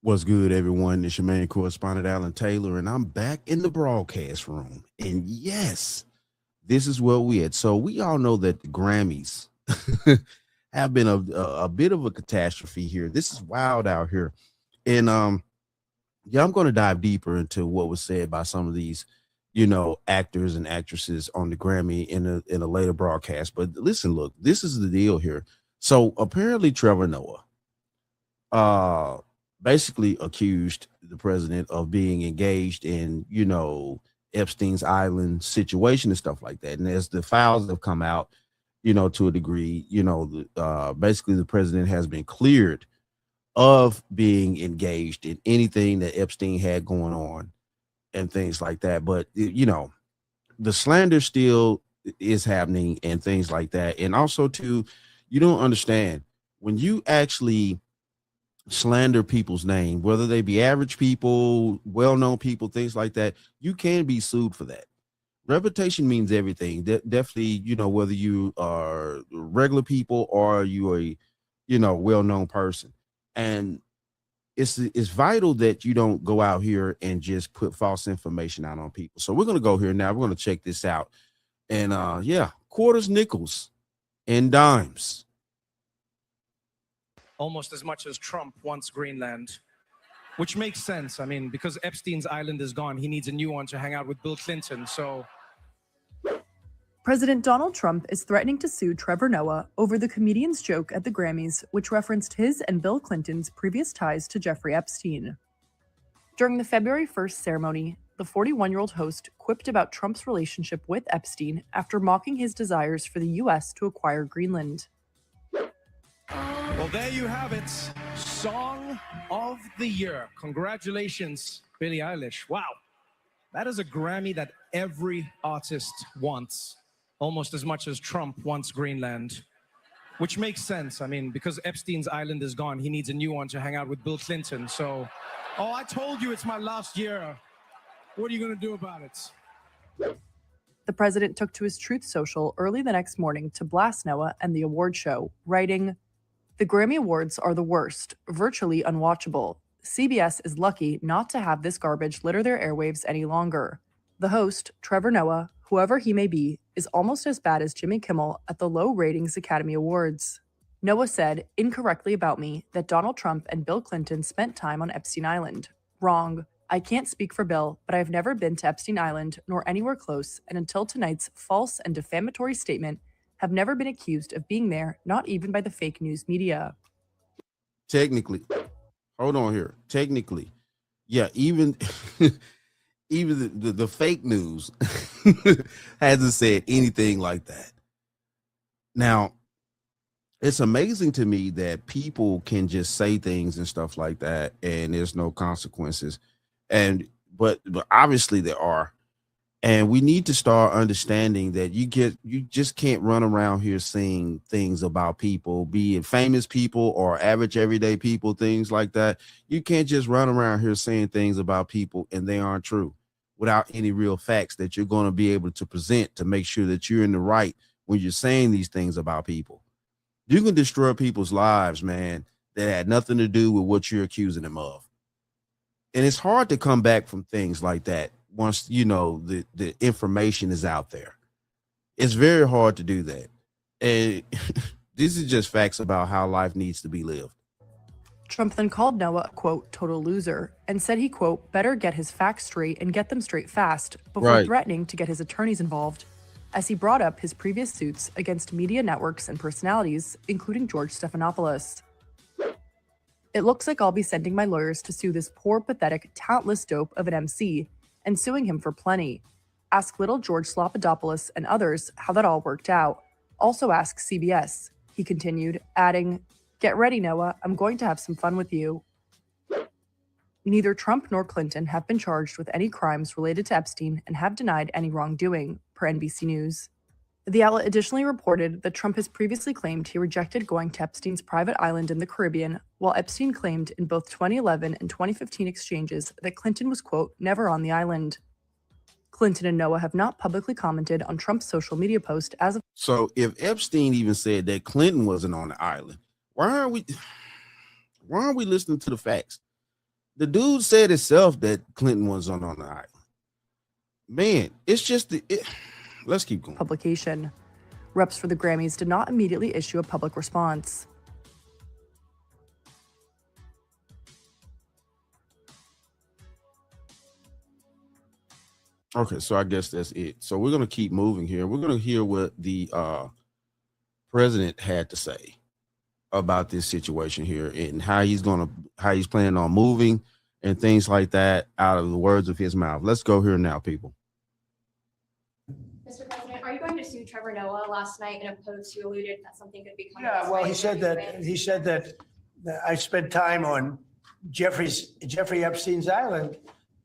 What's good, everyone? It's your main correspondent, Alan Taylor, and I'm back in the broadcast room. And yes, this is where we at. So we all know that the Grammys have been a bit of a catastrophe here. This is wild out here. And yeah, I'm going to dive deeper into what was said by some of these, actors and actresses on the Grammy in a later broadcast. But listen, look, this is the deal here. So apparently Trevor Noah uh basically accused the president of being engaged in Epstein's island situation and stuff like that. And as the files have come out, to a degree, basically the president has been cleared of being engaged in anything that Epstein had going on and things like that. But the slander still is happening and things like that. And also too, you don't understand when you actually slander people's name, whether they be average people, well-known people, things like that, you can be sued for that. Reputation means everything. Definitely, whether you are regular people or you are well-known person. And it's vital that you don't go out here and just put false information out on people. So we're gonna go here now. We're gonna check this out. And yeah, quarters, nickels, and dimes. Almost as much as Trump wants Greenland, which makes sense. I mean, because Epstein's island is gone, he needs a new one to hang out with Bill Clinton. So President Donald Trump is threatening to sue Trevor Noah over the comedian's joke at the Grammys, which referenced his and Bill Clinton's previous ties to Jeffrey Epstein. During the February 1st ceremony, the 41-year-old host quipped about Trump's relationship with Epstein after mocking his desires for the U.S. to acquire Greenland. Well, there you have it. Song of the Year. Congratulations, Billie Eilish. Wow. That is a Grammy that every artist wants, almost as much as Trump wants Greenland, which makes sense. I mean, because Epstein's island is gone, he needs a new one to hang out with Bill Clinton. So, I told you it's my last year. What are you going to do about it? The president took to his Truth Social early the next morning to blast Noah and the award show, writing, "The Grammy Awards are the worst, virtually unwatchable. CBS is lucky not to have this garbage litter their airwaves any longer. The host, Trevor Noah, whoever he may be, is almost as bad as Jimmy Kimmel at the low ratings Academy Awards." Noah said, incorrectly about me, that Donald Trump and Bill Clinton spent time on Epstein Island. Wrong. I can't speak for Bill, but I've never been to Epstein Island nor anywhere close, and until tonight's false and defamatory statement, have never been accused of being there, not even by the fake news media. Technically, hold on here. Technically, yeah, even even the fake news hasn't said anything like that. Now, it's amazing to me that people can just say things and stuff like that, and there's no consequences. But obviously there are. And we need to start understanding that you just can't run around here saying things about people, be it famous people or average everyday people, things like that. You can't just run around here saying things about people and they aren't true without any real facts that you're going to be able to present to make sure that you're in the right when you're saying these things about people. You can destroy people's lives, man, that had nothing to do with what you're accusing them of. And it's hard to come back from things like that once the information is out there. It's very hard to do that. And this is just facts about how life needs to be lived. Trump then called Noah a, quote, total loser, and said he, quote, better get his facts straight and get them straight fast before threatening to get his attorneys involved, as he brought up his previous suits against media networks and personalities, including George Stephanopoulos. It looks like I'll be sending my lawyers to sue this poor, pathetic, talentless dope of an MC and suing him for plenty. Ask little George Slopadopoulos and others how that all worked out. Also ask CBS, he continued, adding, get ready, Noah, I'm going to have some fun with you. Neither Trump nor Clinton have been charged with any crimes related to Epstein and have denied any wrongdoing, per NBC News. The outlet additionally reported that Trump has previously claimed he rejected going to Epstein's private island in the Caribbean, while Epstein claimed in both 2011 and 2015 exchanges that Clinton was, quote, never on the island. Clinton and Noah have not publicly commented on Trump's social media post as of. So if Epstein even said that Clinton wasn't on the island, why aren't we listening to the facts? The dude said himself that Clinton was on the island. Man, it's just let's keep going. Publication. Reps for the Grammys did not immediately issue a public response. Okay, so I guess that's it. So we're going to keep moving here. We're going to hear what the president had to say about this situation here and how he's planning on moving and things like that out of the words of his mouth. Let's go here now, people. Mr. President, are you going to sue Trevor Noah? Last night in a post, you alluded that something could be coming. Yeah, well, he said that I spent time on Jeffrey Epstein's island.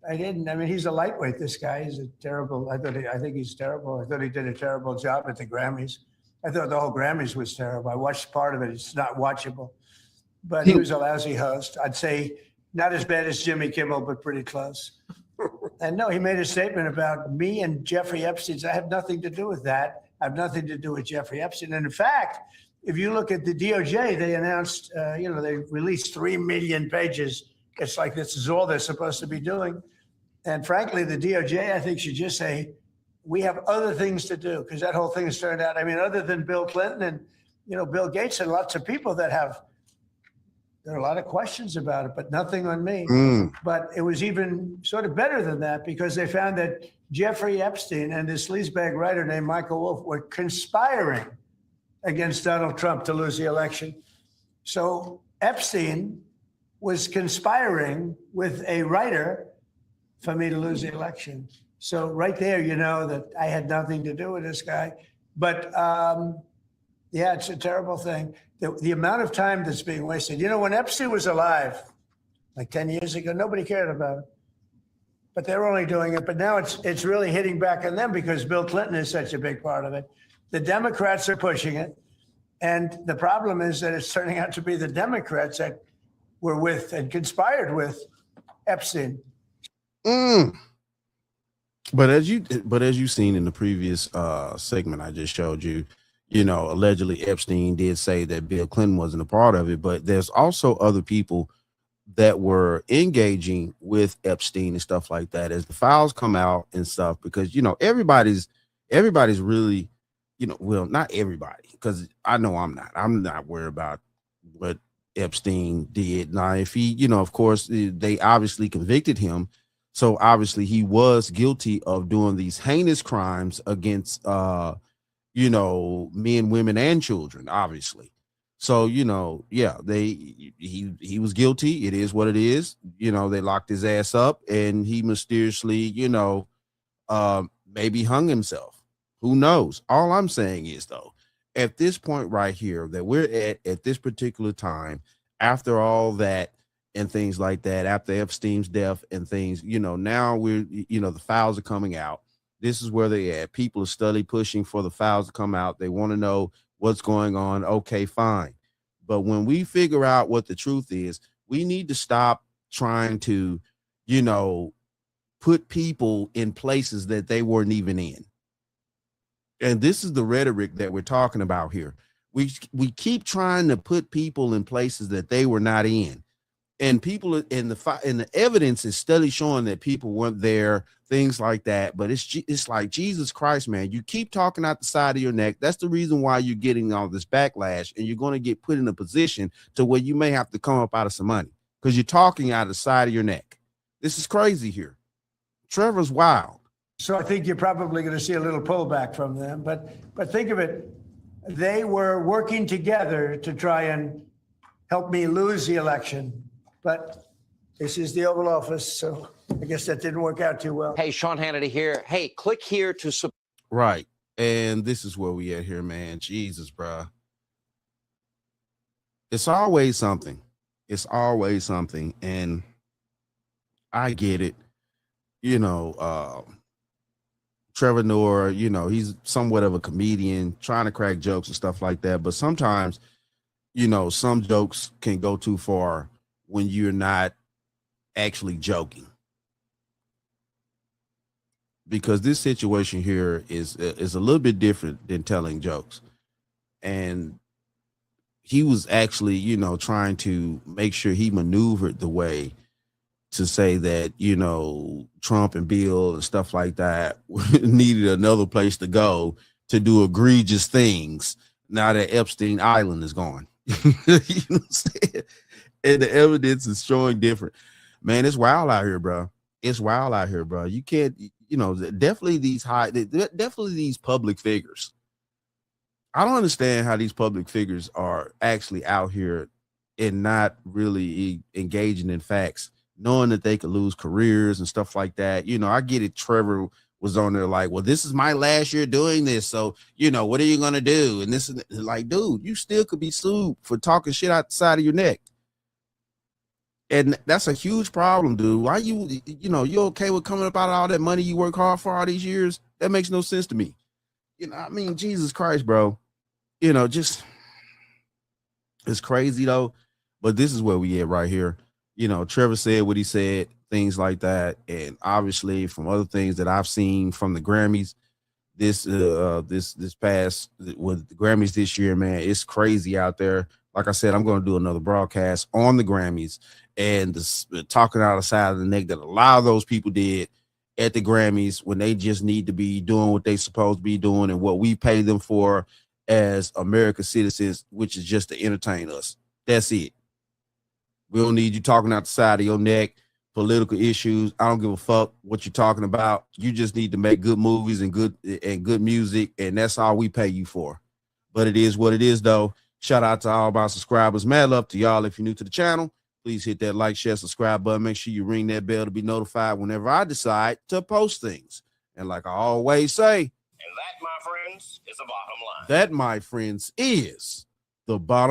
I didn't. I mean, he's a lightweight. This guy is a terrible. I think he's terrible. I thought he did a terrible job at the Grammys. I thought the whole Grammys was terrible. I watched part of it. It's not watchable, but he was a lousy host. I'd say not as bad as Jimmy Kimmel, but pretty close. And no, he made a statement about me and Jeffrey Epstein. I have nothing to do with that. I have nothing to do with Jeffrey Epstein. And in fact, if you look at the DOJ, they announced, they released 3 million pages. It's like this is all they're supposed to be doing. And frankly, the DOJ, I think, should just say, we have other things to do, because that whole thing has turned out, I mean, other than Bill Clinton and, Bill Gates and lots of people there are a lot of questions about it, but nothing on me. But it was even sort of better than that, because they found that Jeffrey Epstein and this sleazebag writer named Michael Wolff were conspiring against Donald Trump to lose the election. So Epstein was conspiring with a writer for me to lose the election. So right there, that I had nothing to do with this guy. But yeah, it's a terrible thing. The amount of time that's being wasted. When Epstein was alive, like 10 years ago, nobody cared about it. But they're only doing it. But now it's really hitting back on them because Bill Clinton is such a big part of it. The Democrats are pushing it. And the problem is that it's turning out to be the Democrats that were with and conspired with Epstein. But as you've seen in the previous segment I just showed you, allegedly Epstein did say that Bill Clinton wasn't a part of it, but there's also other people that were engaging with Epstein and stuff like that as the files come out and stuff, because everybody's really, well, not everybody, because I know I'm not worried about what Epstein did. Now, if he, of course, they obviously convicted him. So obviously he was guilty of doing these heinous crimes against, men, women, and children, obviously. So, yeah, he was guilty. It is what it is. They locked his ass up and he mysteriously, maybe hung himself. Who knows? All I'm saying is, though, at this point right here that we're at this particular time, after all that, and things like that, after Epstein's death and things, now we're, the files are coming out. This is where they at. People are steadily pushing for the files to come out. They want to know what's going on. Okay, fine. But when we figure out what the truth is, we need to stop trying to, put people in places that they weren't even in. And this is the rhetoric that we're talking about here. We keep trying to put people in places that they were not in. And people in the evidence is steadily showing that people weren't there, things like that. But it's like, Jesus Christ, man, you keep talking out the side of your neck. That's the reason why you're getting all this backlash, and you're going to get put in a position to where you may have to come up out of some money because you're talking out of the side of your neck. This is crazy here. Trevor's wild. So I think you're probably going to see a little pullback from them. But think of it. They were working together to try and help me lose the election. But this is the Oval Office, so I guess that didn't work out too well. Hey, Sean Hannity here. Hey, click here to support. Right. And this is where we at here, man. Jesus, bro. It's always something. It's always something. And I get it. Trevor Noah, he's somewhat of a comedian trying to crack jokes and stuff like that. But sometimes, some jokes can go too far when you're not actually joking, because this situation here is a little bit different than telling jokes. And he was actually, trying to make sure he maneuvered the way to say that, you know, Trump and Bill and stuff like that needed another place to go to do egregious things now that Epstein Island is gone. You know what I'm saying? And the evidence is showing different. Man, it's wild out here, bro. It's wild out here, bro. You can't, you know, definitely these public figures. I don't understand how these public figures are actually out here and not really engaging in facts, knowing that they could lose careers and stuff like that. You know, I get it. Trevor was on there like, well, this is my last year doing this. So, you know, what are you going to do? And this is like, dude, you still could be sued for talking shit out the side of your neck. And that's a huge problem, dude. Why you okay with coming up out of all that money you work hard for all these years? That makes no sense to me. You know, I mean, Jesus Christ, bro. You know, just it's crazy though. But this is where we at right here. You know, Trevor said what he said, things like that. And obviously from other things that I've seen from the Grammys, this past with the Grammys this year, man, it's crazy out there. Like I said, I'm going to do another broadcast on the Grammys and talking out of the side of the neck that a lot of those people did at the Grammys when they just need to be doing what they supposed to be doing and what we pay them for as American citizens, which is just to entertain us. That's it. We don't need you talking out the side of your neck, political issues. I don't give a fuck what you're talking about. You just need to make good movies and good music, and that's all we pay you for. But it is what it is, though. Shout out to all my subscribers. Mad love to y'all. If you're new to the channel, please hit that like, share, subscribe button. Make sure you ring that bell to be notified whenever I decide to post things. And like I always say, and that, my friends, is the bottom line. That, my friends, is the bottom